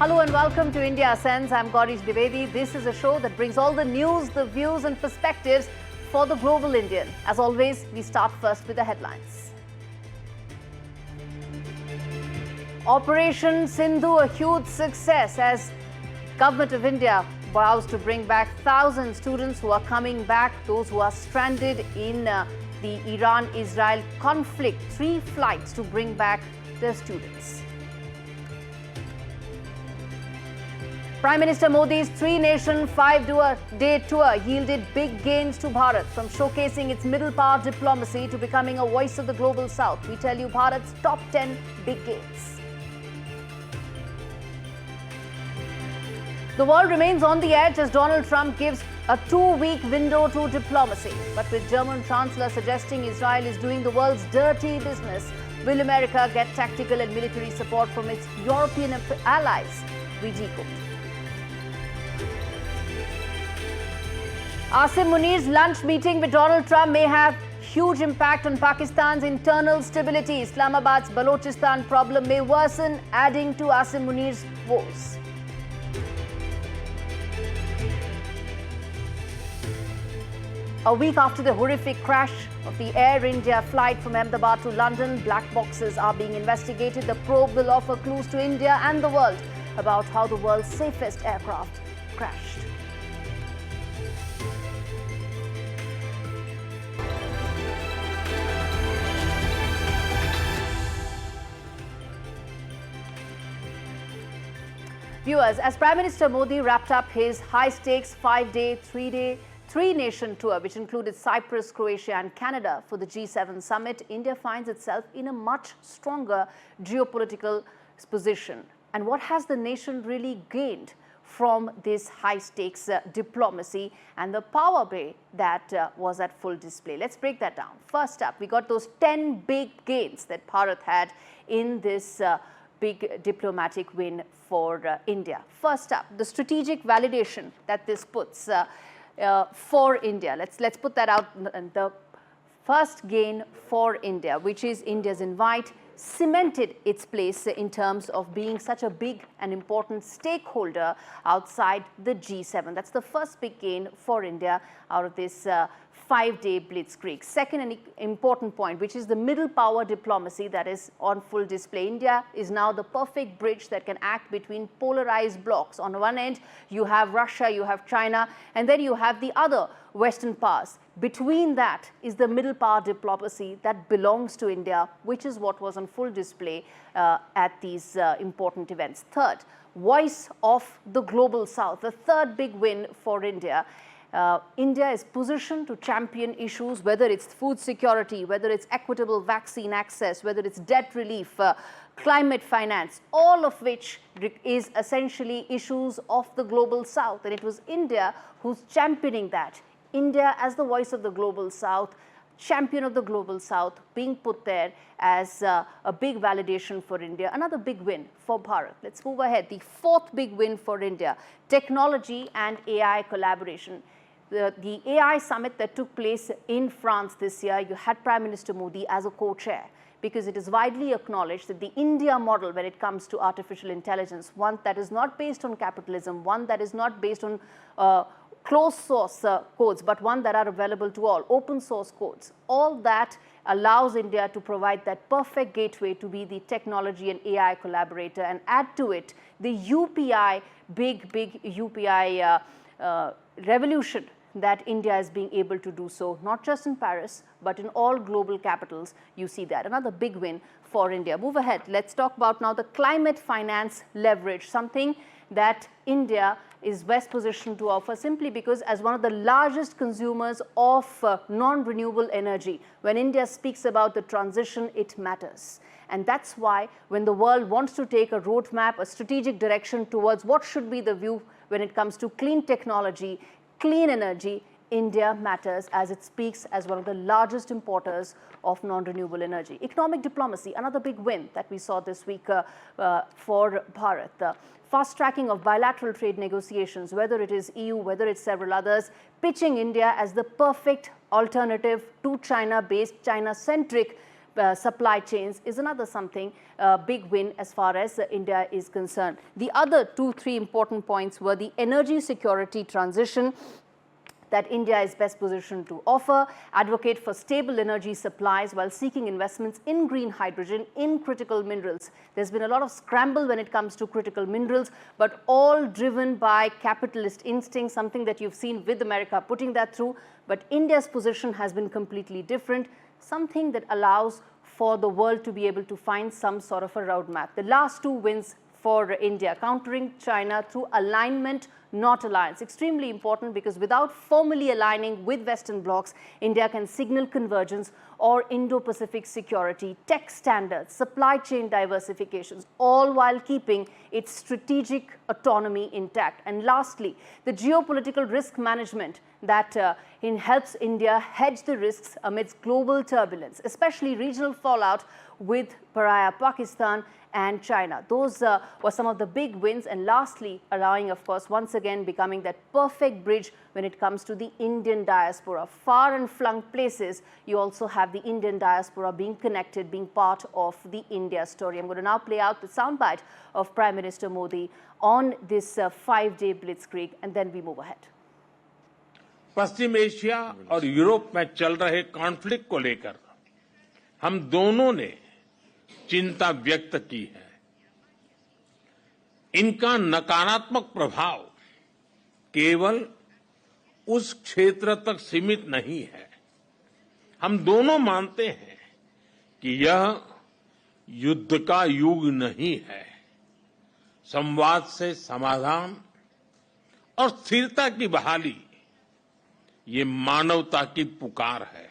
Hello and welcome to India Ascends. I'm Gaurish Dwivedi. This is a show that brings all the news, the views and perspectives for the global Indian. As always, we start first with the headlines. Operation Sindhu, a huge success as Government of India vows to bring back 1,000 students who are coming back, those who are stranded in the Iran-Israel conflict. 3 flights to bring back their students. Prime Minister Modi's 3-nation, 5-day tour yielded big gains to Bharat, from showcasing its middle power diplomacy to becoming a voice of the global south. We tell you Bharat's top 10 big gains. The world remains on the edge as Donald Trump gives a 2-week window to diplomacy. But with German Chancellor suggesting Israel is doing the world's dirty business, will America get tactical and military support from its European allies? We decode. Asim Munir's lunch meeting with Donald Trump may have huge impact on Pakistan's internal stability. Islamabad's Balochistan problem may worsen, adding to Asim Munir's woes. A week after the horrific crash of the Air India flight from Ahmedabad to London, black boxes are being investigated. The probe will offer clues to India and the world about how the world's safest aircraft crashed. Viewers, as Prime Minister Modi wrapped up his high-stakes 5-day, 3-nation tour, which included Cyprus, Croatia and Canada for the G7 summit, India finds itself in a much stronger geopolitical position. And what has the nation really gained from this high-stakes diplomacy and the power play that was at full display? Let's break that down. First up, we got those 10 big gains that Bharat had in this big diplomatic win for India. First up, the strategic validation that this puts for India. Let's put that out. The first gain for India, which is India's invite, cemented its place in terms of being such a big and important stakeholder outside the G7. That's the first big gain for India out of this 5-day blitzkrieg. Second, an important point, which is the middle power diplomacy that is on full display. India is now the perfect bridge that can act between polarized blocs. On one end, you have Russia, you have China, and then you have the other Western powers. Between that is the middle power diplomacy that belongs to India, which is what was on full display at these important events. Third, voice of the global south, the third big win for India. India is positioned to champion issues, whether it's food security, whether it's equitable vaccine access, whether it's debt relief, climate finance, all of which is essentially issues of the global south. And it was India who's championing that. India as the voice of the global south, champion of the global south, being put there as a big validation for India. Another big win for Bharat. Let's move ahead. The fourth big win for India, technology and AI collaboration. The AI summit that took place in France this year, you had Prime Minister Modi as a co-chair, because it is widely acknowledged that the India model when it comes to artificial intelligence, one that is not based on capitalism, one that is not based on closed source codes, but one that are available to all, open source codes. All that allows India to provide that perfect gateway to be the technology and AI collaborator, and add to it the UPI, big UPI revolution that India is being able to do so, not just in Paris, but in all global capitals. You see that. Another big win for India. Move ahead. Let's talk about now the climate finance leverage, something that India is best positioned to offer, simply because as one of the largest consumers of non-renewable energy, when India speaks about the transition, it matters. And that's why when the world wants to take a roadmap, a strategic direction towards what should be the view when it comes to clean technology, clean energy, India matters, as it speaks as one of the largest importers of non-renewable energy. Economic diplomacy, another big win that we saw this week for Bharat. The fast tracking of bilateral trade negotiations, whether it is EU, whether it's several others, pitching India as the perfect alternative to China-based, China-centric supply chains is another something, big win as far as India is concerned. The other 2-3 important points were the energy security transition that India is best positioned to offer, advocate for stable energy supplies while seeking investments in green hydrogen, in critical minerals. There's been a lot of scramble when it comes to critical minerals, but all driven by capitalist instinct, something that you've seen with America putting that through. But India's position has been completely different, something that allows for the world to be able to find some sort of a roadmap. The last 2 wins for India, countering China through alignment, not alliance. Extremely important, because without formally aligning with Western blocs, India can signal convergence or Indo-Pacific security, tech standards, supply chain diversifications, all while keeping its strategic autonomy intact. And lastly, the geopolitical risk management that helps India hedge the risks amidst global turbulence, especially regional fallout with pariah Pakistan and China. Those were some of the big wins. And lastly, allowing, of course, once again becoming that perfect bridge when it comes to the Indian diaspora. Far and flung places, you also have the Indian diaspora being connected, being part of the India story. I'm going to now play out the soundbite of Prime Minister Modi on this 5-day blitzkrieg, and then we move ahead. Paschim Asia और Europe में चल रहे conflict को लेकर हम दोनों ने चिंता व्यक्त की है। इनका नकारात्मक प्रभाव केवल उस क्षेत्र तक सीमित नहीं है। हम दोनों मानते हैं कि यह युद्ध का युग नहीं है। संवाद से समाधान और स्थिरता की बहाली, ये मानवता की पुकार है।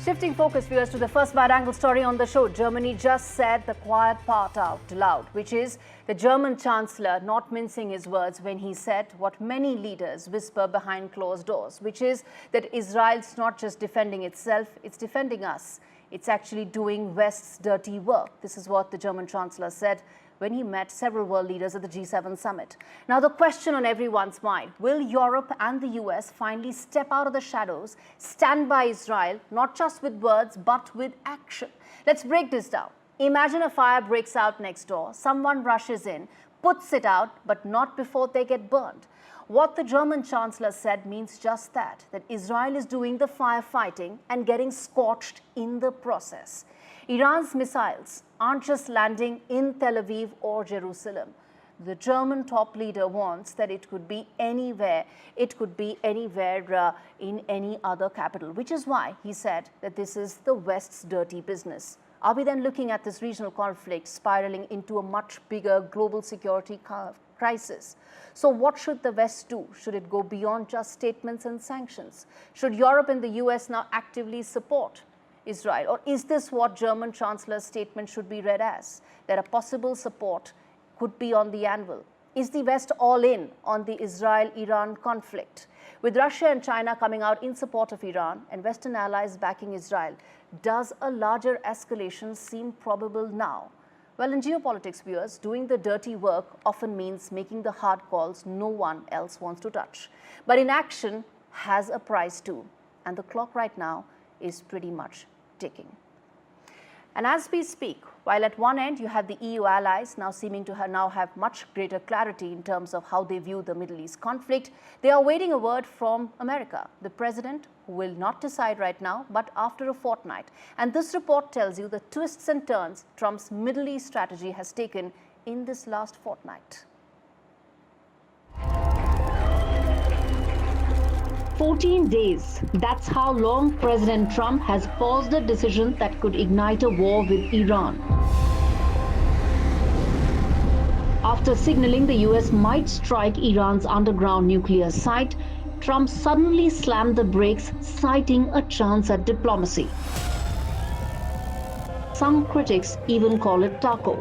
Shifting focus, viewers, to the first wide-angle story on the show. Germany just said the quiet part out loud, which is the German Chancellor not mincing his words when he said what many leaders whisper behind closed doors, which is that Israel's not just defending itself, it's defending us. It's actually doing West's dirty work. This is what the German Chancellor said when he met several world leaders at the G7 summit. Now, the question on everyone's mind, will Europe and the US finally step out of the shadows, stand by Israel, not just with words, but with action? Let's break this down. Imagine a fire breaks out next door, someone rushes in, puts it out, but not before they get burned. What the German Chancellor said means just that Israel is doing the firefighting and getting scorched in the process. Iran's missiles aren't just landing in Tel Aviv or Jerusalem. The German top leader warns that it could be anywhere. It could be anywhere in any other capital, which is why he said that this is the West's dirty business. Are we then looking at this regional conflict spiraling into a much bigger global security crisis? So what should the West do? Should it go beyond just statements and sanctions? Should Europe and the US now actively support Israel? Or is this what German Chancellor's statement should be read as? That a possible support could be on the anvil. Is the West all in on the Israel-Iran conflict? With Russia and China coming out in support of Iran and Western allies backing Israel, does a larger escalation seem probable now? Well, in geopolitics, viewers, doing the dirty work often means making the hard calls no one else wants to touch. But inaction has a price too, and the clock right now is pretty much ticking. And as we speak, while at one end you have the EU allies now seeming to have much greater clarity in terms of how they view the Middle East conflict, they are awaiting a word from America. The president, who will not decide right now, but after a fortnight. And this report tells you the twists and turns Trump's Middle East strategy has taken in this last fortnight. 14 days. That's how long President Trump has paused a decision that could ignite a war with Iran. After signaling the US might strike Iran's underground nuclear site, Trump suddenly slammed the brakes, citing a chance at diplomacy. Some critics even call it taco.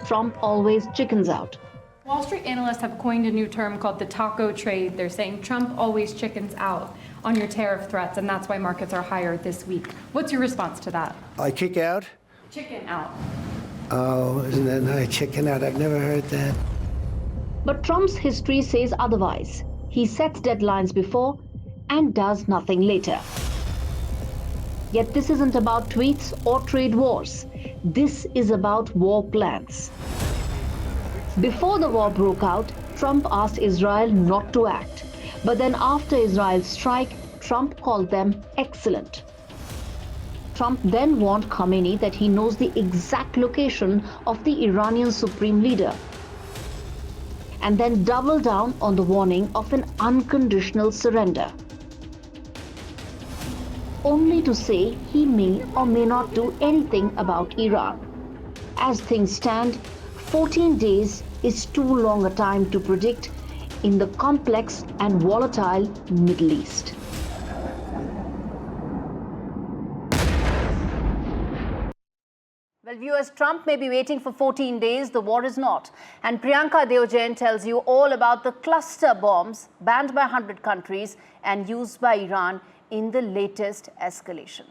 Trump always chickens out. Wall Street analysts have coined a new term called the taco trade. They're saying Trump always chickens out on your tariff threats, and that's why markets are higher this week. What's your response to that? I kick out? Chicken out. Oh, isn't that nice? Chicken out. I've never heard that. But Trump's history says otherwise. He sets deadlines before and does nothing later. Yet this isn't about tweets or trade wars. This is about war plans. Before the war broke out, Trump asked Israel not to act. But then after Israel's strike, Trump called them excellent. Trump then warned Khamenei that he knows the exact location of the Iranian supreme leader, and then doubled down on the warning of an unconditional surrender, only to say he may or may not do anything about Iran. As things stand, 14 days is too long a time to predict in the complex and volatile Middle East. Well, viewers, Trump may be waiting for 14 days, the war is not. And Priyanka Deojain tells you all about the cluster bombs banned by 100 countries and used by Iran in the latest escalation.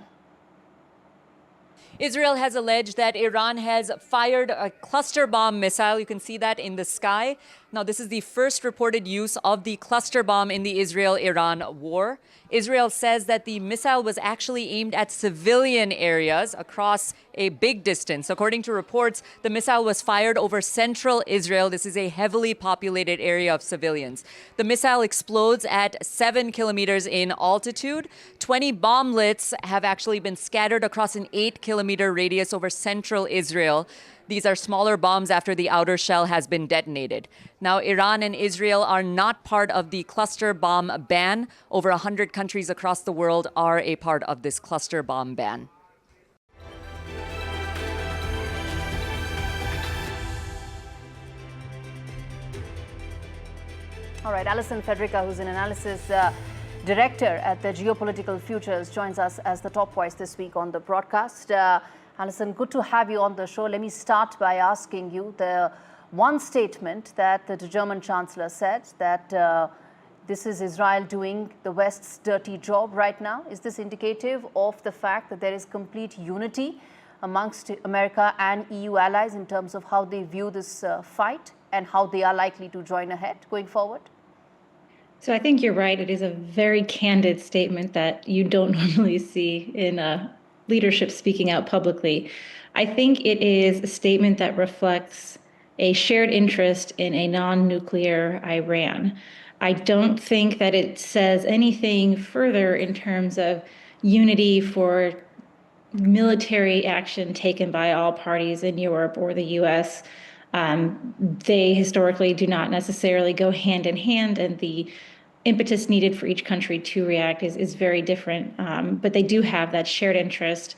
Israel has alleged that Iran has fired a cluster bomb missile. You can see that in the sky. Now, this is the first reported use of the cluster bomb in the Israel-Iran war. Israel says that the missile was actually aimed at civilian areas across a big distance. According to reports, the missile was fired over central Israel. This is a heavily populated area of civilians. The missile explodes at 7 kilometers in altitude. 20 bomblets have actually been scattered across an 8-kilometer radius over central Israel. These are smaller bombs after the outer shell has been detonated. Now, Iran and Israel are not part of the cluster bomb ban. Over 100 countries across the world are a part of this cluster bomb ban. All right, Alison Federica, who's an analysis director at the Geopolitical Futures, joins us as the top voice this week on the broadcast. Alison, good to have you on the show. Let me start by asking you the one statement that the German Chancellor said, that this is Israel doing the West's dirty job right now. Is this indicative of the fact that there is complete unity amongst America and EU allies in terms of how they view this fight and how they are likely to join ahead going forward? So I think you're right. It is a very candid statement that you don't normally see in leadership speaking out publicly. I think it is a statement that reflects a shared interest in a non-nuclear Iran. I don't think that it says anything further in terms of unity for military action taken by all parties in Europe or the US. They historically do not necessarily go hand in hand, and the impetus needed for each country to react is very different. But they do have that shared interest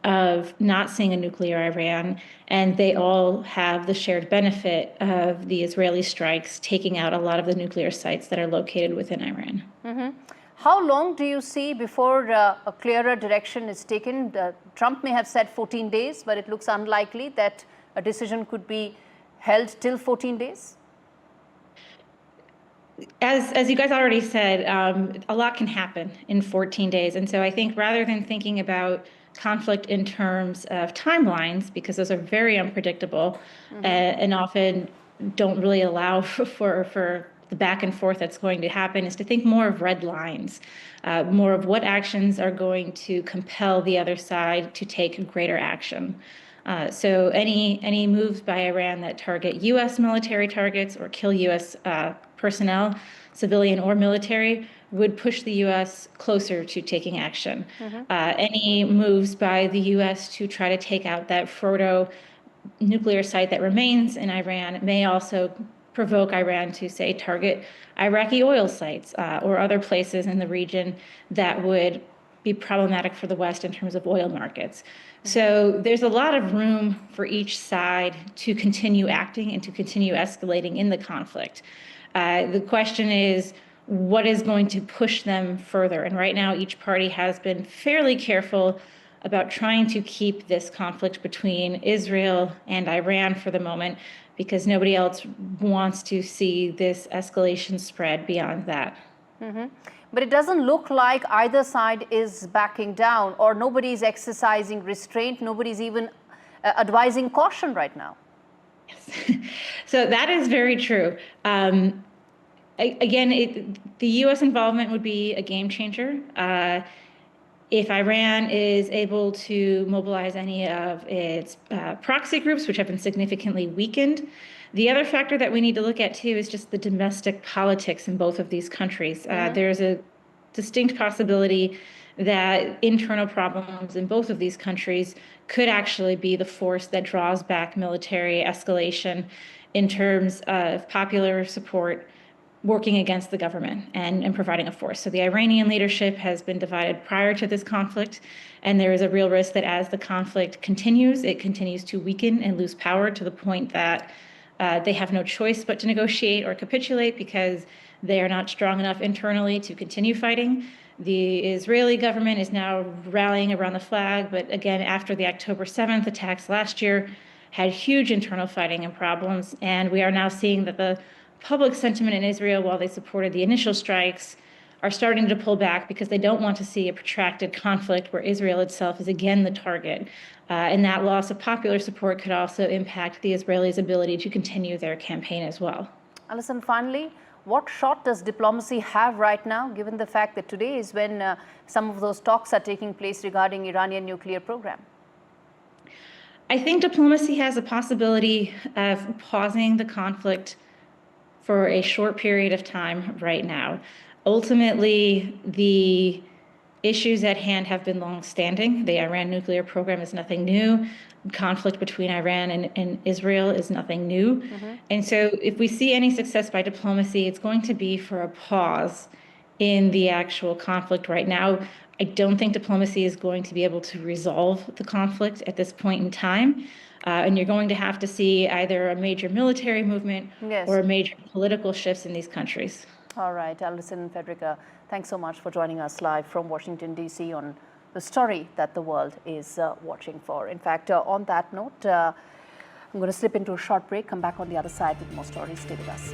of not seeing a nuclear Iran, and they all have the shared benefit of the Israeli strikes taking out a lot of the nuclear sites that are located within Iran. Mm-hmm. How long do you see before a clearer direction is taken? Trump may have said 14 days, but it looks unlikely that a decision could be held till 14 days? As you guys already said, a lot can happen in 14 days. And so I think rather than thinking about conflict in terms of timelines, because those are very unpredictable and often don't really allow for the back and forth that's going to happen, is to think more of red lines, more of what actions are going to compel the other side to take greater action. So any moves by Iran that target U.S. military targets or kill U.S. personnel, civilian or military, would push the U.S. closer to taking action. Any moves by the U.S. to try to take out that Fordo nuclear site that remains in Iran may also provoke Iran to, say, target Iraqi oil sites or other places in the region that would be problematic for the West in terms of oil markets. So there's a lot of room for each side to continue acting and to continue escalating in the conflict. The question is, what is going to push them further? And right now, each party has been fairly careful about trying to keep this conflict between Israel and Iran for the moment, because nobody else wants to see this escalation spread beyond that. But it doesn't look like either side is backing down, or nobody's exercising restraint. Nobody's even advising caution right now. So that is very true. Again, the U.S. involvement would be a game changer. If Iran is able to mobilize any of its proxy groups, which have been significantly weakened. The other factor that we need to look at, too, is just the domestic politics in both of these countries. There's a distinct possibility that internal problems in both of these countries could actually be the force that draws back military escalation in terms of popular support working against the government and providing a force. So the Iranian leadership has been divided prior to this conflict, and there is a real risk that as the conflict continues, it continues to weaken and lose power to the point that they have no choice but to negotiate or capitulate because they are not strong enough internally to continue fighting. The Israeli government is now rallying around the flag, but again, after the October 7th attacks last year, had huge internal fighting and problems, and we are now seeing that the public sentiment in Israel, while they supported the initial strikes, are starting to pull back because they don't want to see a protracted conflict where Israel itself is again the target. And that loss of popular support could also impact the Israelis' ability to continue their campaign as well. Alison, finally, what shot does diplomacy have right now, given the fact that today is when some of those talks are taking place regarding Iranian nuclear program? I think diplomacy has a possibility of pausing the conflict for a short period of time right now. Ultimately, the issues at hand have been long-standing. The Iran nuclear program is nothing new. Conflict between Iran and Israel is nothing new. And so if we see any success by diplomacy, it's going to be for a pause in the actual conflict right now. I don't think diplomacy is going to be able to resolve the conflict at this point in time. And you're going to have to see either a major military movement or major political shifts in these countries. All right, Alison and Federica, thanks so much for joining us live from Washington, D.C. on the story that the world is watching for. In fact, on that note, I'm going to slip into a short break, come back on the other side with more stories. Stay with us.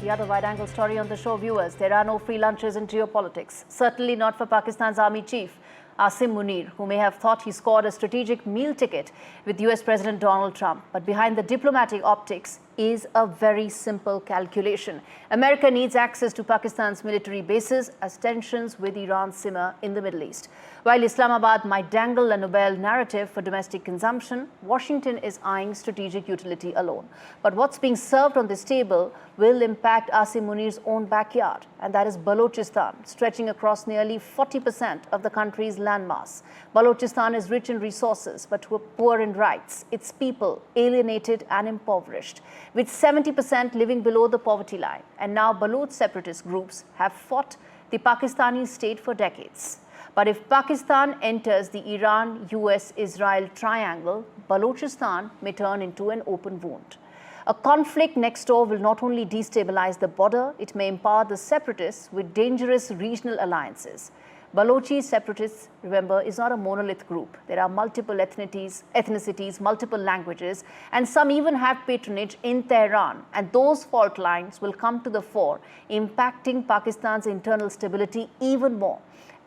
The other wide-angle story on the show, viewers. There are no free lunches in geopolitics. Certainly not for Pakistan's army chief, Asim Munir, who may have thought he scored a strategic meal ticket with US President Donald Trump. But behind the diplomatic optics is a very simple calculation. America needs access to Pakistan's military bases as tensions with Iran simmer in the Middle East. While Islamabad might dangle a Nobel narrative for domestic consumption, Washington is eyeing strategic utility alone. But what's being served on this table will impact Asim Munir's own backyard, and that is Balochistan, stretching across nearly 40% of the country's landmass. Balochistan is rich in resources, but poor in rights. Its people alienated and impoverished, with 70% living below the poverty line. And now Baloch separatist groups have fought the Pakistani state for decades. But if Pakistan enters the Iran-US-Israel triangle, Balochistan may turn into an open wound. A conflict next door will not only destabilize the border, it may empower the separatists with dangerous regional alliances. Balochi separatists, remember, is not a monolith group. There are multiple ethnicities, multiple languages, and some even have patronage in Tehran. And those fault lines will come to the fore, impacting Pakistan's internal stability even more.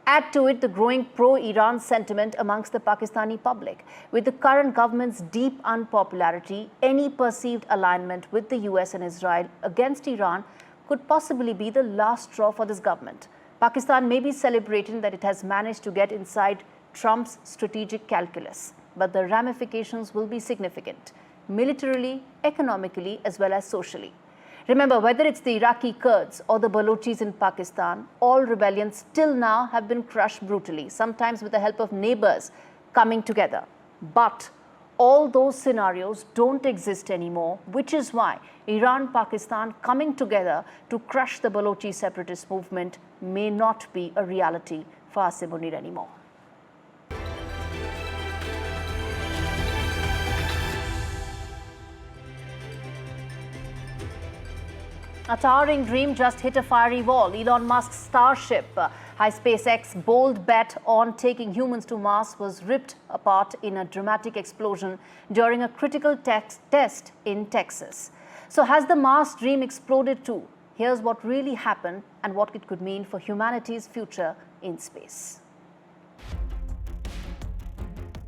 Add to it the growing pro-Iran sentiment amongst the Pakistani public. With the current government's deep unpopularity, any perceived alignment with the US and Israel against Iran could possibly be the last straw for this government. Pakistan may be celebrating that it has managed to get inside Trump's strategic calculus, but the ramifications will be significant, militarily, economically, as well as socially. Remember, whether it's the Iraqi Kurds or the Balochis in Pakistan, all rebellions till now have been crushed brutally, sometimes with the help of neighbors coming together. But all those scenarios don't exist anymore, which is why Iran-Pakistan coming together to crush the Balochi separatist movement may not be a reality for Asim Munir anymore. A towering dream just hit a fiery wall. Elon Musk's Starship, high SpaceX bold bet on taking humans to Mars was ripped apart in a dramatic explosion during a critical test in Texas. So has the Mars dream exploded too? Here's what really happened and what it could mean for humanity's future in space.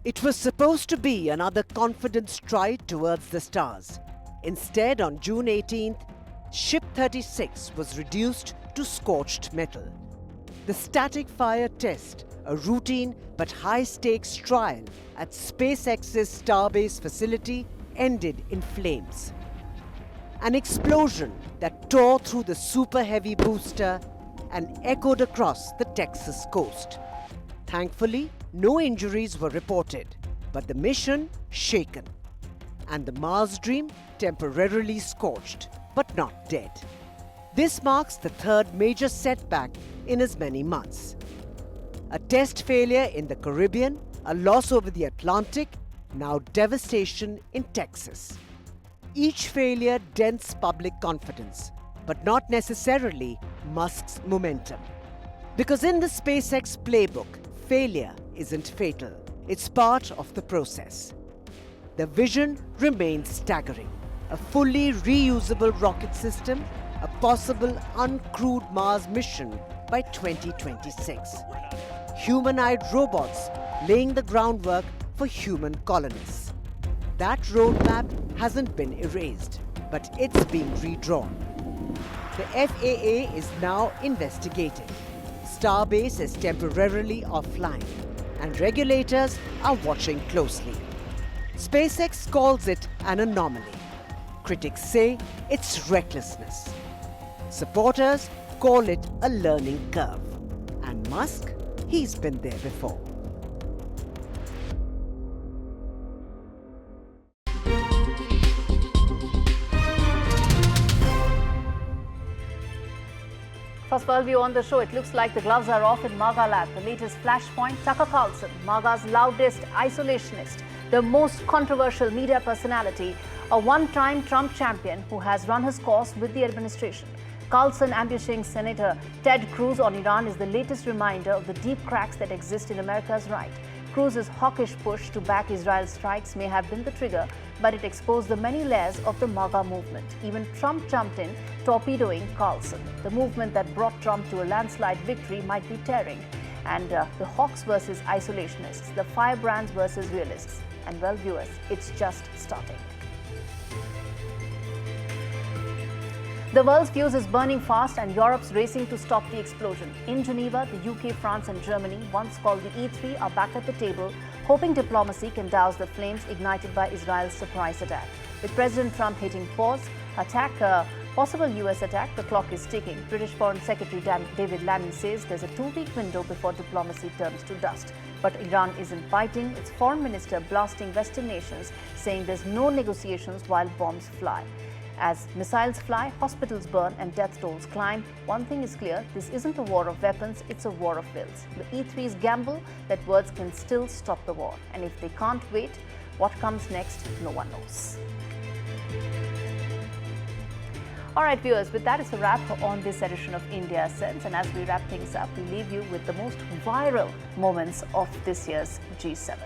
It was supposed to be another confident stride towards the stars. Instead, on June 18th, Ship 36 was reduced to scorched metal. The static fire test, a routine but high-stakes trial at SpaceX's Starbase facility, ended in flames. An explosion that tore through the super-heavy booster and echoed across the Texas coast. Thankfully, no injuries were reported, but the mission shaken, and the Mars dream temporarily scorched, but not dead. This marks the third major setback in as many months. A test failure in the Caribbean, a loss over the Atlantic, now devastation in Texas. Each failure dents public confidence, but not necessarily Musk's momentum. Because in the SpaceX playbook, failure isn't fatal. It's part of the process. The vision remains staggering. A fully reusable rocket system, a possible uncrewed Mars mission by 2026. Humanoid robots laying the groundwork for human colonists. That roadmap hasn't been erased, but it's being redrawn. The FAA is now investigating. Starbase is temporarily offline, and regulators are watching closely. SpaceX calls it an anomaly. Critics say it's recklessness. Supporters call it a learning curve. And Musk, he's been there before. First world view on the show. It looks like the gloves are off in MAGA land. The latest flashpoint, Tucker Carlson, MAGA's loudest isolationist, the most controversial media personality, a one-time Trump champion who has run his course with the administration. Carlson ambushing Senator Ted Cruz on Iran is the latest reminder of the deep cracks that exist in America's right. Cruz's hawkish push to back Israel's strikes may have been the trigger, but it exposed the many layers of the MAGA movement. Even Trump jumped in, torpedoing Carlson. The movement that brought Trump to a landslide victory might be tearing. And the Hawks versus isolationists, the firebrands versus realists. And well, viewers, it's just starting. The world's fuse is burning fast and Europe's racing to stop the explosion. In Geneva, the UK, France and Germany, once called the E3, are back at the table, hoping diplomacy can douse the flames ignited by Israel's surprise attack. With President Trump hitting pause, possible US attack, the clock is ticking. British Foreign Secretary David Lammy says there's a 2-week window before diplomacy turns to dust. But Iran isn't biting, its foreign minister blasting Western nations, saying there's no negotiations while bombs fly. As missiles fly, hospitals burn and death tolls climb, one thing is clear, this isn't a war of weapons, it's a war of wills. The E3's gamble that words can still stop the war. And if they can't wait, what comes next, no one knows. All right, viewers, with that, it's a wrap on this edition of India Sense. And as we wrap things up, we leave you with the most viral moments of this year's G7.